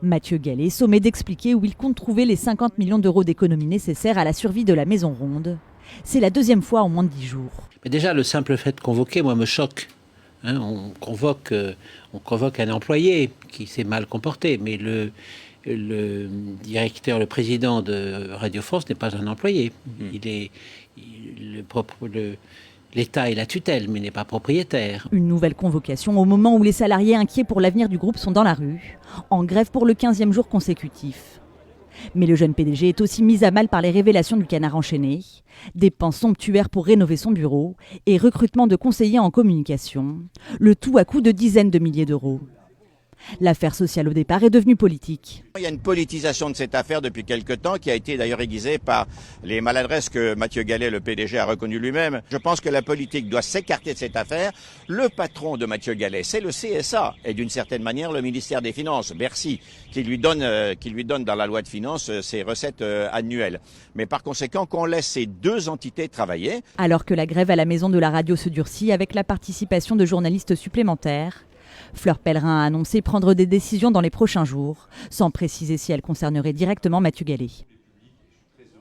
Mathieu Gallet, sommé d'expliquer où il compte trouver les 50 millions d'euros d'économies nécessaires à la survie de la Maison Ronde. C'est la deuxième fois en moins de 10 jours. Mais déjà, le simple fait de convoquer, moi, me choque. On convoque un employé qui s'est mal comporté, mais le directeur, le président de Radio France n'est pas un employé. L'État est la tutelle, mais n'est pas propriétaire. Une nouvelle convocation au moment où les salariés inquiets pour l'avenir du groupe sont dans la rue, en grève pour le 15e jour consécutif. Mais le jeune PDG est aussi mis à mal par les révélations du Canard enchaîné, dépenses somptuaires pour rénover son bureau et recrutement de conseillers en communication, le tout à coût de dizaines de milliers d'euros. L'affaire sociale au départ est devenue politique. Il y a une politisation de cette affaire depuis quelque temps qui a été d'ailleurs aiguisée par les maladresses que Mathieu Gallet, le PDG, a reconnu lui-même. Je pense que la politique doit s'écarter de cette affaire. Le patron de Mathieu Gallet, c'est le CSA et d'une certaine manière le ministère des Finances, Bercy, qui lui donne dans la loi de finances ses recettes annuelles. Mais par conséquent, qu'on laisse ces deux entités travailler. Alors que la grève à la Maison de la Radio se durcit avec la participation de journalistes supplémentaires, Fleur Pellerin a annoncé prendre des décisions dans les prochains jours, sans préciser si elles concerneraient directement Mathieu Gallet.